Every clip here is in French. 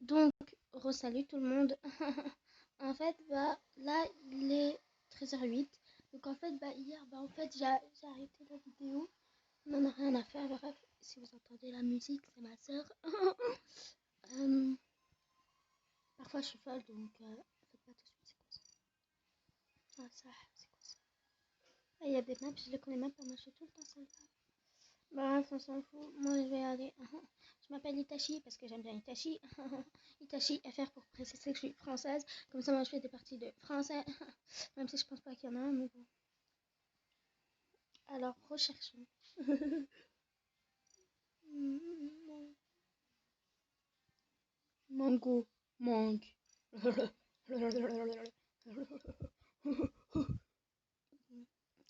Donc, re-salut tout le monde. En fait, bah là, il est 13h08. Donc en fait, bah hier, bah en fait, j'ai arrêté la vidéo. On n'en a rien à faire. Bref, si vous entendez la musique, c'est ma sœur. Euh, Parfois, je suis folle, donc faites pas tout de suite. C'est quoi ça? Ah, ça, c'est quoi ça? Ah, il y a des maps, je les connais même pas. Moi, je suis tout le temps seule. Bref, on s'en fout. Moi, je vais aller. Je m'appelle Itachi parce que j'aime bien Itachi. Itachi FR pour préciser que je suis française. Comme ça, moi, je fais des parties de français. Même si je pense pas qu'il y en a un, mais bon. Alors, recherchons. Mango. Mangue.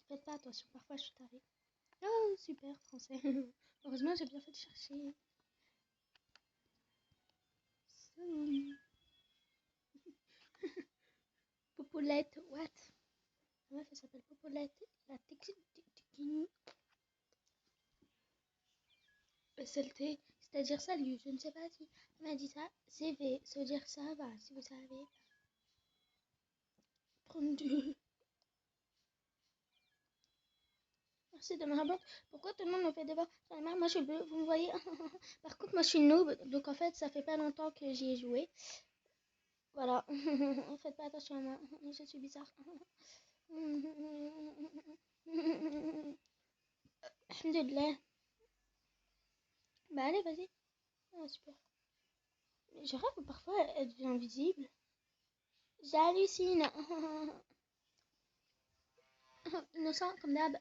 Faites pas attention, parfois je suis tarée. Oh, super, français. Heureusement, j'ai bien fait de chercher. Popolette, what? La meuf, elle s'appelle Popolette. La SLT, c'est-à-dire salut, je ne sais pas si elle m'a dit ça. CV, ça veut dire ça va, si vous savez. Prendre du. Merci de me répondre. Pourquoi tout le monde me fait des voix? Moi je suis bleu, vous me voyez? Par contre, moi je suis noob, donc en fait, ça fait pas longtemps que j'y ai joué. Voilà, faites pas attention à moi, je suis bizarre. Alhamdoulilah. Bah allez, vas-y. Ah, super. Je rêve parfois, elle devient invisible. J'hallucine. Innocent, comme d'hab.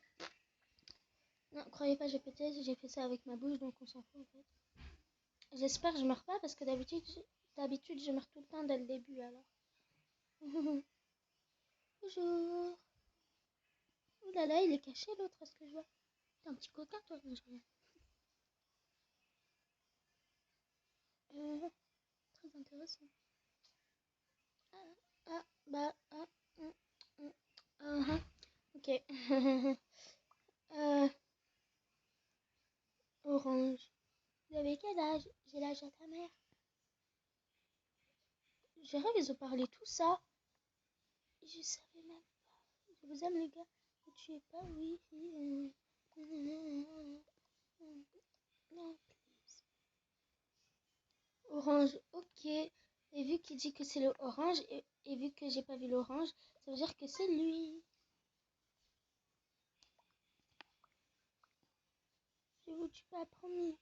Non, croyez pas, j'ai pété, j'ai fait ça avec ma bouche, donc on s'en fout en fait. J'espère que je meurs pas parce que d'habitude je meurs tout le temps dès le début alors. Bonjour. Ouh là là, il est caché l'autre, est-ce que je vois? T'es un petit coquin toi, non, je regarde. Très intéressant. Ah, ah, bah, ah, ok. Euh, Orange. Vous avez quel âge? J'ai l'âge à ta mère. Je rêve, ils ont parlé tout ça. Je savais même pas. Je vous aime les gars. Ne tuez pas, oui. Non, orange, ok. Et vu qu'il dit que c'est le orange, et vu que j'ai pas vu l'orange, ça veut dire que c'est lui. Je vous tue pas, promis.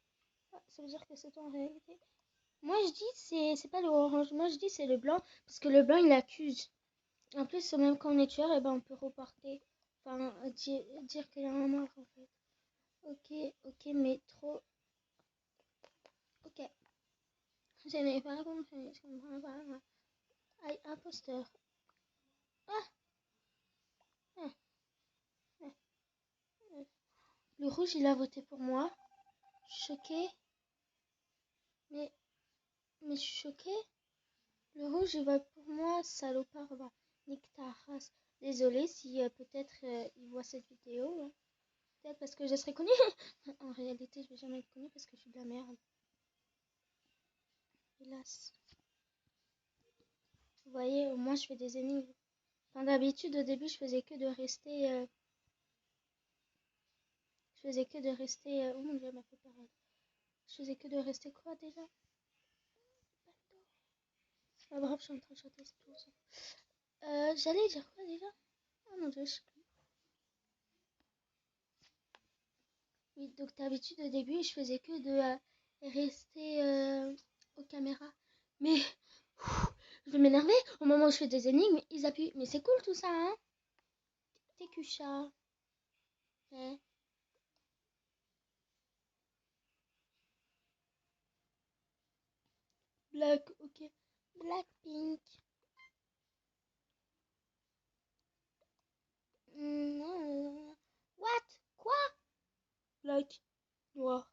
Ah, ça veut dire que c'est toi en réalité. Moi je dis c'est pas le orange, moi je dis c'est le blanc, parce que le blanc il accuse. En plus, même quand on est tueur, et ben on peut reporter. Enfin, dire qu'il y a un mort en fait. Ok, mais trop. Ok. Je n'ai pas compris, je comprends pas. Aïe, imposteur. Ah, ah, ah, ah. Le rouge, il a voté pour moi. Choqué. Mais, mais je suis choquée. Le rouge, il va pour moi, salopard. Va. Nique ta race. Désolée si peut-être il voit cette vidéo. Hein. Peut-être parce que je serai connue. En réalité, je vais jamais être connue parce que je suis de la merde. Hélas. Vous voyez, au moins, je fais des énigmes. Enfin, d'habitude, au début, je faisais que de rester. Je faisais que de rester. Oh mon dieu, elle m'a fait peur. Je faisais que de rester quoi déjà? Ah, bref, je suis en train de chanter, c'est tout ça. J'allais dire quoi déjà? Oh mon dieu, je sais plus. Oui, donc d'habitude au début, je faisais que de rester aux caméras. Mais je vais m'énerver. Au moment où je fais des énigmes, ils appuient. Mais c'est cool tout ça, hein? T'es chat. Ouais. Black, ok. Blackpink. What? Quoi? Black. Noir.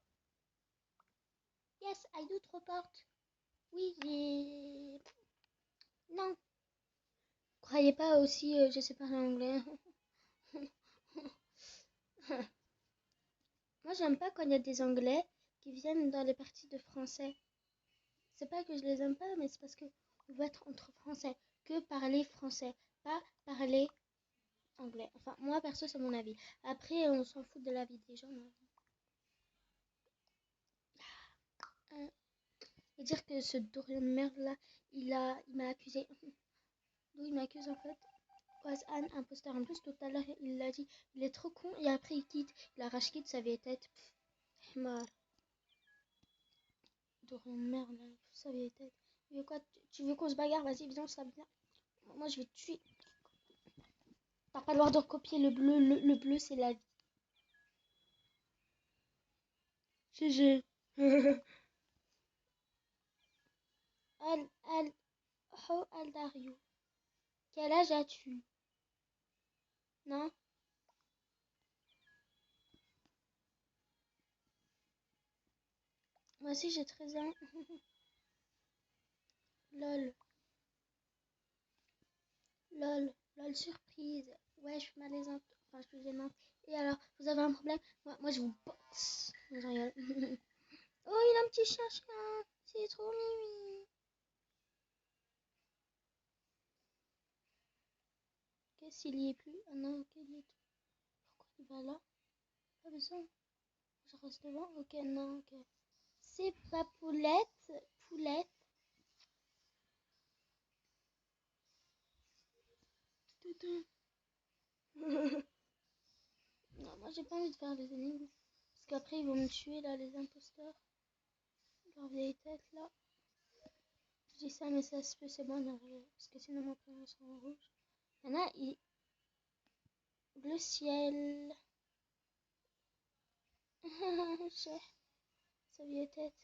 Yes, I do report. Oui, j'ai... Non. Croyez pas aussi, je sais parler anglais. Moi, j'aime pas quand il y a des anglais qui viennent dans les parties de français. C'est pas que je les aime pas, mais c'est parce que on veut être entre français. Que parler français, pas parler anglais. Enfin, moi perso, c'est mon avis. Après, on s'en fout de l'avis des gens. Euh, et dire que ce Dorian de merde là, il m'a accusé. D'où il m'accuse en fait. Was un imposteur. En plus, tout à l'heure, il l'a dit. Il est trop con et après il quitte. Il arrache quitte sa vieille tête. Mal. Dorian de merde là, sa vieille tête. Tu veux quoi? Tu veux qu'on se bagarre? Vas-y, viens, ça vient. Moi, je vais te tuer. T'as pas le droit de recopier le bleu. Le bleu, c'est la vie. GG. How old are you? Quel âge as-tu? Non? Moi aussi j'ai 13 ans. Lol. Lol. Lol surprise. Ouais, je suis malaisante. Enfin, je suis gênante. Et alors, vous avez un problème? Moi je vous boxe. Non, je rigole. Oh, il a un petit chien. C'est trop mimi. Qu'est-ce qu'il y est plus? Ah non, ok, il est... Pourquoi il va là? Pas besoin. Je reste devant. Ok, non, ok. C'est pas Poulette. Poulette. Toutou. Non, moi j'ai pas envie de faire des énigmes. Parce qu'après ils vont me tuer là, les imposteurs. Leur vieille tête là. Je dis ça, mais ça se peut, c'est bon, non, parce que sinon mon prénom sera en rouge. Maintenant, bleu ciel. Sa vieille tête.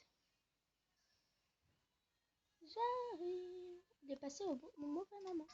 J'arrive. Il est passé au mauvais moment.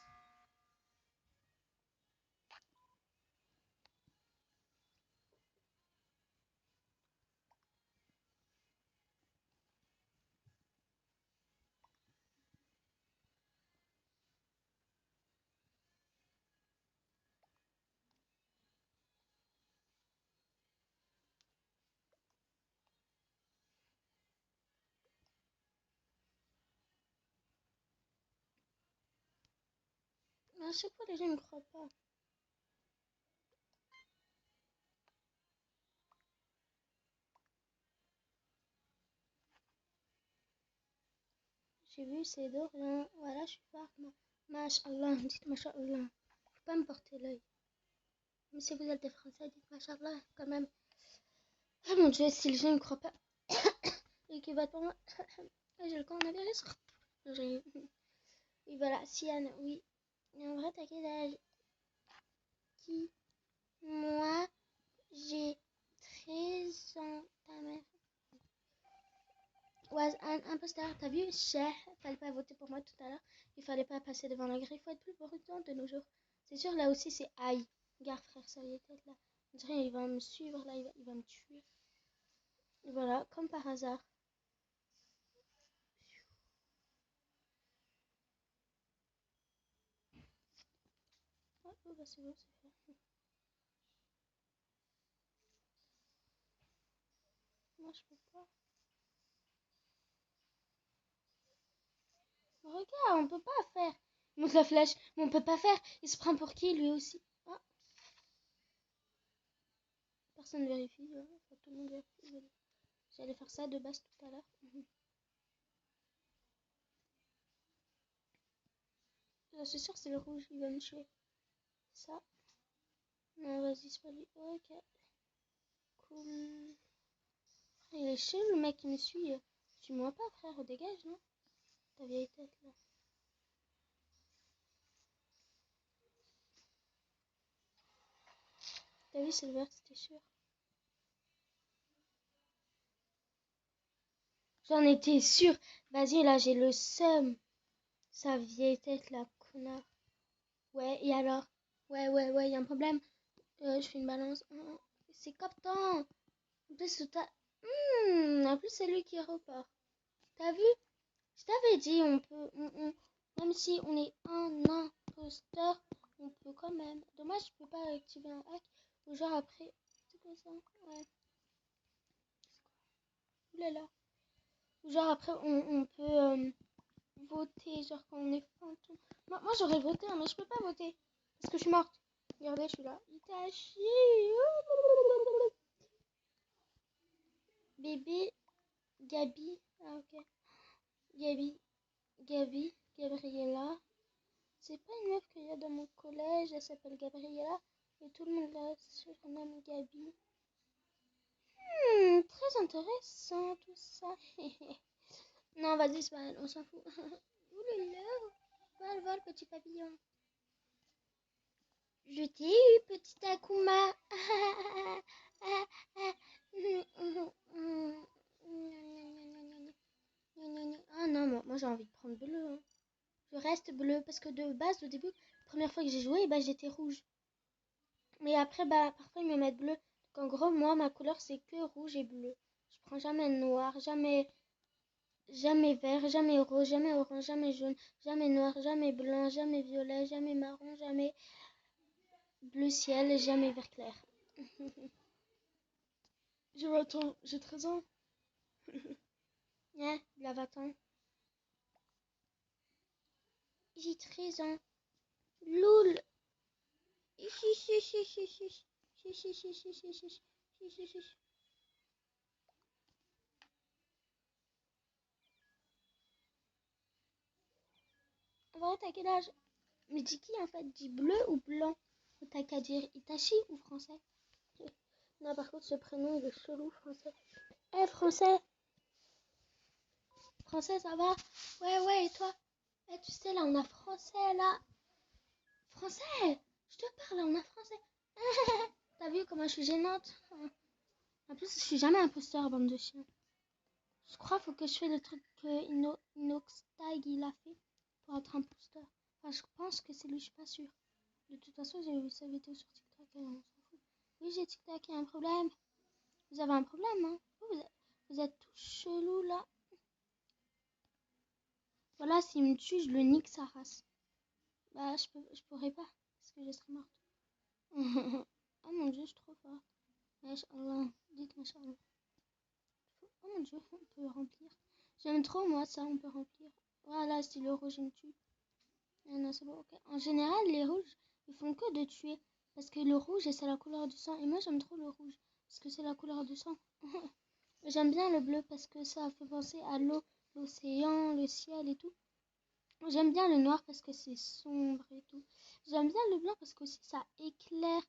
Mais à chaque fois, les gens ne croient pas. J'ai vu, c'est Dorian. Voilà, je suis forte. Mashallah, dites Mashallah. Faut pas me porter l'œil. Mais si vous êtes des Français, dites Mashallah quand même. Ah mon dieu, si les gens ne croient pas. Et qui va tomber. J'ai le coronavirus. Oui, voilà, Siane, oui. Mais en vrai, t'as quel âge? Qui? Moi, j'ai 13 ans. Ta mère. Was un imposteur. T'as vu, cher? Fallait pas voter pour moi tout à l'heure. Il fallait pas passer devant la grille. Il faut être plus prudent de nos jours. C'est sûr, là aussi, c'est aïe. Regarde, frère, ça y est, tête là. On dirait il va me suivre, là, il va me tuer. Et voilà, comme par hasard. Oh, bah c'est bon, c'est fait. Moi, je peux pas. Regarde, on peut pas faire. Il monte la flèche, mais on peut pas faire. Il se prend pour qui, lui aussi? Ah, personne vérifie. Hein. Enfin, tout le monde vérifie. J'allais faire ça de base tout à l'heure. Là, c'est sûr, c'est le rouge, il va me tuer. Ça. Non, vas-y, c'est pas lui. Ok, cool. Il est chelou, le mec qui me suit. Suis-moi pas, frère, dégage, non? Ta vieille tête, là. T'as vu, c'est le vert, c'était sûr. J'en étais sûre. Vas-y, là, j'ai le seum. Sa vieille tête, là, connard. Ouais, et alors? Ouais, y a un problème. Je fais une balance. C'est captant. En plus, en plus, c'est lui qui repart. T'as vu? Je t'avais dit, on peut. Même si on est un imposteur, on peut quand même. Dommage, je peux pas activer un hack. Ou genre après. C'est quoi ça? Ouais. Oulala. Ou genre après, on peut voter, genre quand on est fantôme. Moi j'aurais voté, hein, mais je peux pas voter. Parce que je suis morte. Regardez, je suis là. Itachi. Bébé. Gabi. Ah, ok. Gabi. Gabriella. C'est pas une meuf qu'il y a dans mon collège. Elle s'appelle Gabriella. Et tout le monde la surnomme Gabi. Très intéressant tout ça. Non, vas-y, c'est pas elle, on s'en fout. Oulala. Vol, petit papillon. Je t'ai eu, petit Akuma. Ah non, moi j'ai envie de prendre bleu, hein. Je reste bleu parce que de base, au début, la première fois que j'ai joué, bah, j'étais rouge. Mais après, bah, parfois ils me mettent bleu. Donc en gros, moi, ma couleur, c'est que rouge et bleu. Je prends jamais noir, jamais vert, jamais rose, jamais orange, jamais jaune, jamais noir, jamais blanc, jamais violet, jamais marron, jamais bleu ciel, jamais vert clair. J'ai 13 ans. Ouais, la 20 ans. J'ai 13 ans. Loul. Voilà, t'as quel âge? Mais dis qui en fait? Dis bleu ou blanc? T'as qu'à dire Itachi ou français? Non, par contre, ce prénom il est chelou, français. Eh, français! Français, ça va? Ouais, et toi? Eh, tu sais, là, on a français, là. Français! Je te parle, on a français. T'as vu comment je suis gênante? En plus, je suis jamais imposteur, bande de chiens. Je crois qu'il faut que je fasse le truc que Inoxtag il a fait pour être imposteur. Enfin, je pense que c'est lui, je suis pas sûre. De toute façon, j'ai vu sa vidéo sur TikTok et on s'en fout. Oui, j'ai TikTok, il y a un problème. Vous avez un problème, hein? Vous êtes tous chelous là. Voilà, s'il me tue, je le nique sa race. Bah, je pourrais pas, parce que je serais morte. Oh mon dieu, je suis trop forte. Machallah, dites machallah. Oh mon dieu, on peut remplir. J'aime trop, moi, ça, on peut remplir. Voilà, si le rouge me tue. Ah non, c'est bon, ok. En général, les rouges, ils font que de tuer. Parce que le rouge, c'est la couleur du sang. Et moi, j'aime trop le rouge. Parce que c'est la couleur du sang. J'aime bien le bleu parce que ça fait penser à l'eau, l'océan, le ciel et tout. J'aime bien le noir parce que c'est sombre et tout. J'aime bien le blanc parce que aussi ça éclaire.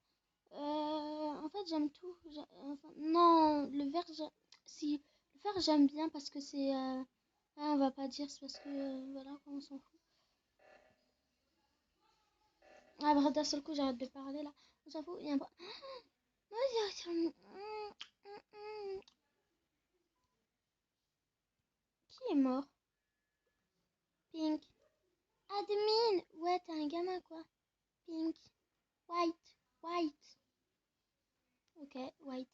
En fait, j'aime tout. Enfin, non, le vert, si, le vert, j'aime bien parce que c'est. Ah, on va pas dire, c'est parce que. Voilà, quoi, on s'en fout. Ah, bref, d'un seul coup, j'arrête de parler là. On s'en fout, il y a un. Qui est mort? Pink. Admin! Ouais, t'es un gamin quoi. Pink. White. Ok, white.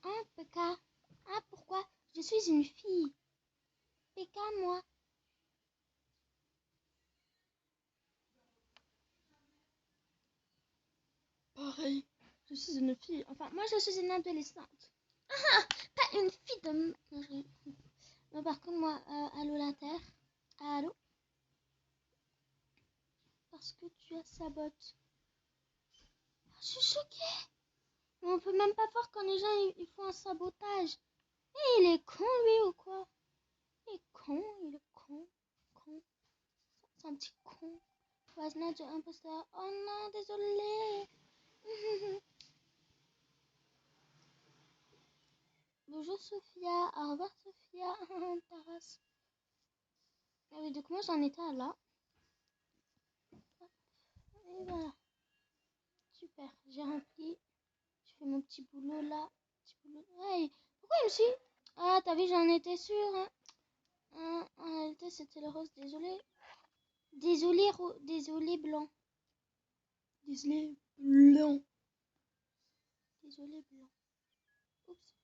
Hein, PK? Ah, pourquoi? Je suis une fille. PK, moi. Pareil, je suis une fille. Enfin, moi, je suis une adolescente. Ah, pas une fille de... Non, par contre, moi, allô la Terre. Allô? Parce que tu as saboté. Je suis choquée. Mais on peut même pas voir quand les gens ils font un sabotage. Et il est con, lui, ou quoi? Il est con. C'est un petit con. Wasna de imposteur. Oh non, désolé. Bonjour Sophia. Au revoir Sophia. Taras. Ah oui, donc moi j'en étais à là. Et voilà. Super. J'ai rempli. Je fais mon petit boulot là. Petit boulot. Hey, pourquoi il me suit? Ah, t'as vu, j'en étais sûre. En réalité, c'était le rose. Désolé. Désolé blanc. Désolé blanc. Désolé blanc. Oups.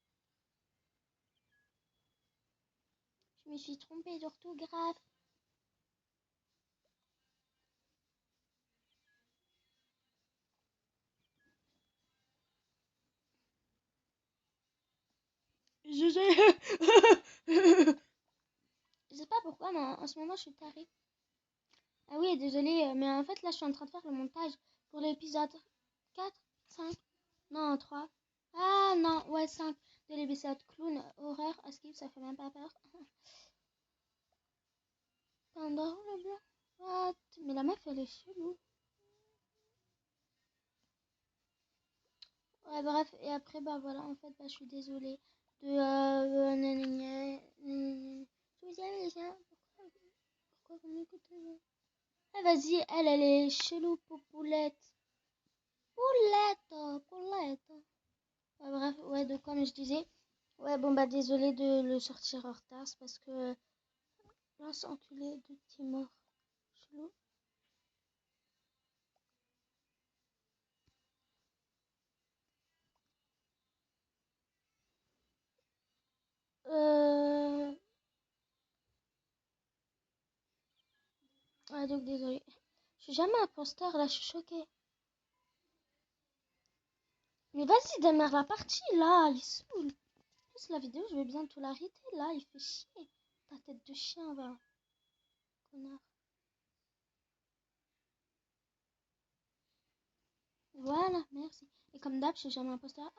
Je me suis trompée d'orthographe. Je sais pas pourquoi, mais en ce moment, je suis tarée. Ah oui, désolée, mais en fait, là, je suis en train de faire le montage pour l'épisode 4, 5, non, 3. Ah non, ouais, 5 de l'épisode clown, horreur, escape, ça fait même pas peur. Pandore le blanc. What? Mais la meuf, elle est chelou. Ouais, bref, et après, bah voilà, en fait, bah, je suis désolée de. Je vous aime, les gens. Pourquoi vous m'écoutez pas? Ah, vas-y, elle est chelou, poulette. Poulette, poulette. Ouais, bref, ouais, de comme je disais. Ouais, bon, bah, désolée de le sortir en retard, c'est parce que. Lance enculé de Timor. Chelou. Euh. Ouais, donc désolée. Je suis jamais imposteur, là, je suis choquée. Mais vas-y, démarre la partie, là, il saoule. En plus, la vidéo, je vais bientôt l'arrêter, là, il fait chier. Ta tête de chien, va. Connard. Voilà, merci. Et comme d'hab, je suis jamais imposteur.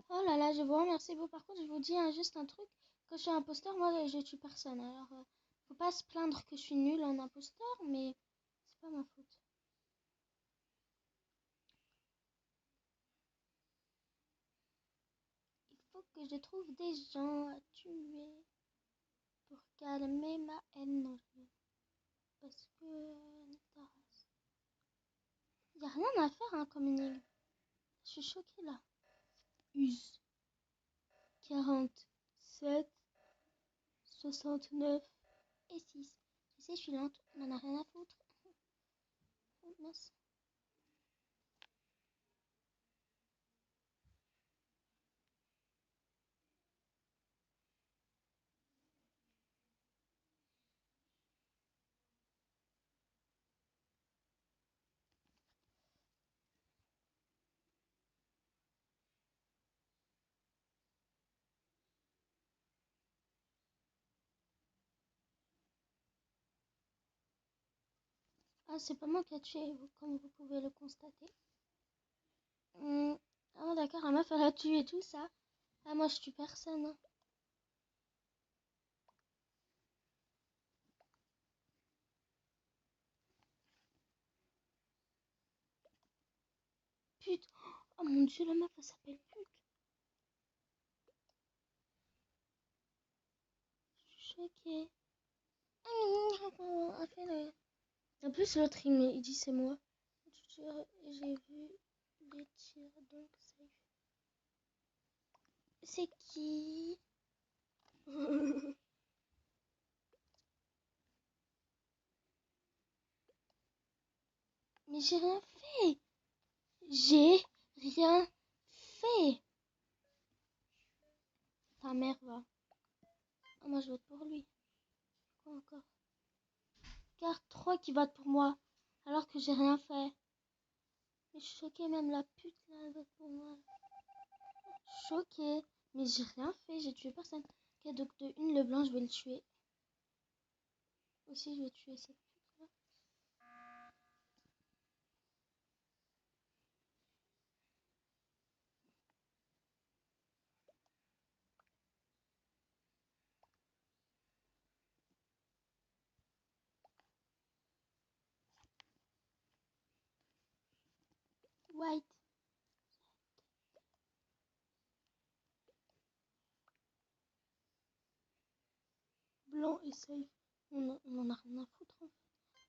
Oh là là, je vous remercie. Bon, par contre, je vous dis hein, juste un truc. Quand je suis imposteur, moi, je tue personne. Alors, faut pas se plaindre que je suis nulle en imposteur, mais c'est pas ma faute. Il faut que je trouve des gens à tuer pour calmer ma haine. Parce que... y a rien à faire hein, comme énigme. Je suis choquée là. Us 47 69 et 6. Je sais, je suis lente, on en a rien à foutre. Oh, mince. Ah, c'est pas moi qui a tué, comme vous pouvez le constater. Ah, d'accord, la meuf, elle a tué tout ça. Ah, moi, je tue personne. Hein. Pute. Oh mon dieu, la meuf, elle s'appelle pute. Je suis choquée. En plus, l'autre, il dit c'est moi. J'ai vu les tirs, donc c'est qui? Mais j'ai rien fait. J'ai rien fait. Ta mère va. Ah, moi, je vote pour lui. Quoi encore? Car 3 qui votent pour moi. Alors que j'ai rien fait. Mais je suis choquée, même la pute là, elle vote pour moi. Choquée. Mais j'ai rien fait, j'ai tué personne. Ok, donc de une, le blanc, je vais le tuer. Aussi, je vais tuer cette pute là. White. Blanc et safe. On en a rien à foutre. En fait.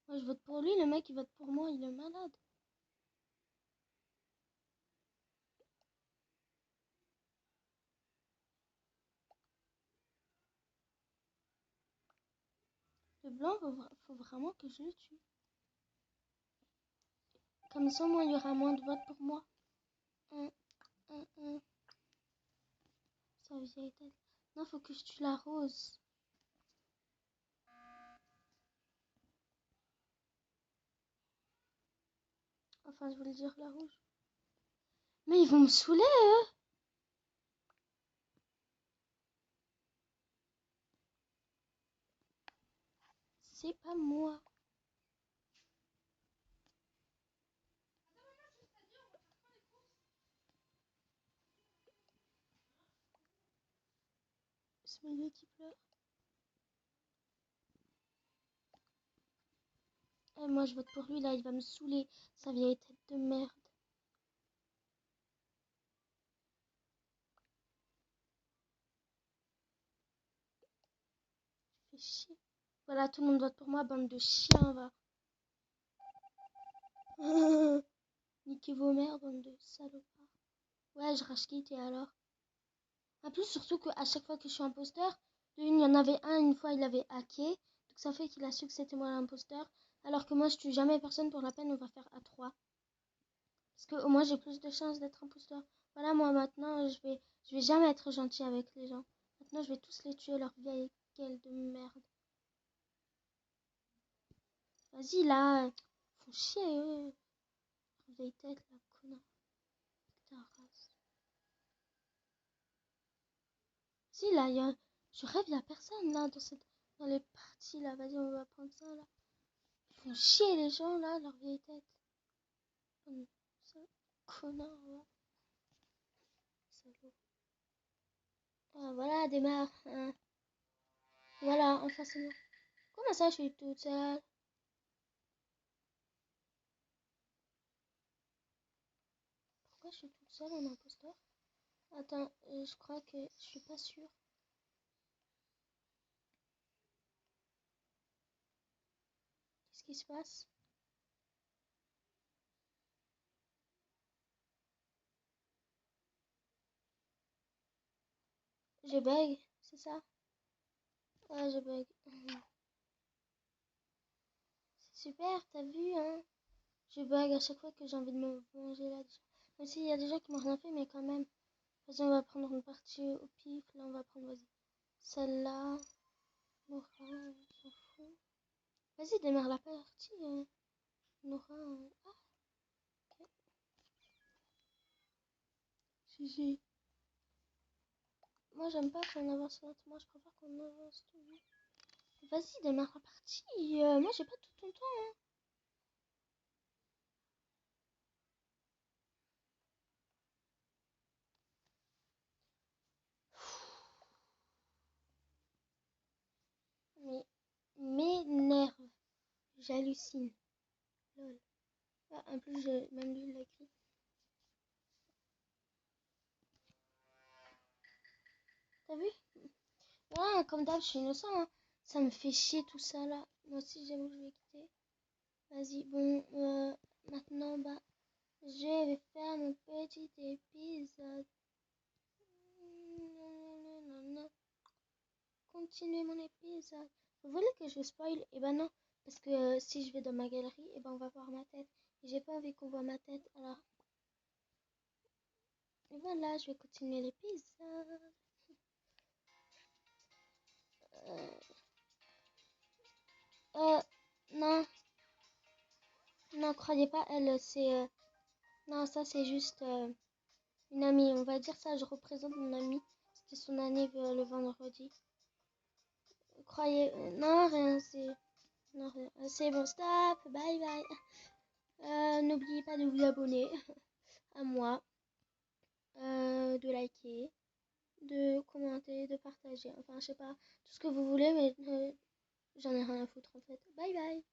Moi, je vote pour lui. Le mec, il vote pour moi. Il est malade. Le blanc, faut vraiment que je le tue. Comme ça, moi, il y aura moins de votes pour moi. Un, un. Ça vieille tête. Non, faut que je tue la rose. Enfin, je voulais dire la rouge. Mais ils vont me saouler, eux. C'est pas moi. Ce milieu qui pleure. Eh, moi, je vote pour lui, là, il va me saouler. Sa vieille tête de merde. Fais chier. Voilà, tout le monde vote pour moi, bande de chiens, va. Niquez vos mères, bande de salopards. Ouais, je rage quitte et alors. En plus, surtout qu'à chaque fois que je suis imposteur, il y en avait un, une fois, il avait hacké. Donc ça fait qu'il a su que c'était moi l'imposteur. Alors que moi, je tue jamais personne pour la peine, on va faire à 3. Parce que au moins, j'ai plus de chances d'être imposteur. Voilà, moi maintenant, je vais jamais être gentil avec les gens. Maintenant, je vais tous les tuer, leur vieille gueule de merde. Vas-y, là. Font chier, eux. Leur vieille tête, là, connard. Putain, race. Si, là, je rêve, il y a personne, là, dans les parties, là. Vas-y, on va prendre ça, là. Ils font chier, les gens, là, leur vieille tête. Ça, connard, là. Salaud. Ah, voilà, démarre. Hein. Voilà, enfin, c'est bon. Comment ça, je suis toute seule? Pourquoi je suis toute seule en imposteur? Attends, je crois que je suis pas sûre. Qu'est-ce qui se passe? Je bug, c'est ça? Ouais, je bug. C'est super, t'as vu, hein? Je bug à chaque fois que j'ai envie de me venger là. Même s'il y a des gens qui m'ont rien fait, mais quand même. Vas-y, on va prendre une partie au pif. Là, on va prendre, vas-y. Celle-là. Nora, on s'en fout. Vas-y, démarre la partie. Nora. Ah, ok. GG. Moi, j'aime pas qu'on avance lentement. Je préfère qu'on avance tout vite. Vas-y, démarre la partie. Moi, j'ai pas tout ton temps, hein. Mais m'énerve. J'hallucine. Lol. Ah, en plus, même lui, il l'a écrit. T'as vu? Ouais, comme d'hab, je suis innocent, hein. Ça me fait chier tout ça là. Moi aussi, j'avoue, je vais quitter. Vas-y, bon, maintenant, bah, je vais faire mon petit épisode. Continuer mon épisode. Vous voulez que je spoil? Eh ben non, parce que si je vais dans ma galerie, eh ben on va voir ma tête. Et j'ai pas envie qu'on voit ma tête, alors. Et voilà, je vais continuer l'épisode. Euh, non, non, croyez pas, elle, c'est. Non, ça c'est juste une amie. On va dire ça, je représente mon amie. C'était son anniv le vendredi. Croyez. Non, rien, c'est. Non, rien. C'est bon, stop, bye bye. N'oubliez pas de vous abonner à moi, de liker, de commenter, de partager. Enfin, je sais pas, tout ce que vous voulez, mais j'en ai rien à foutre en fait. Bye bye.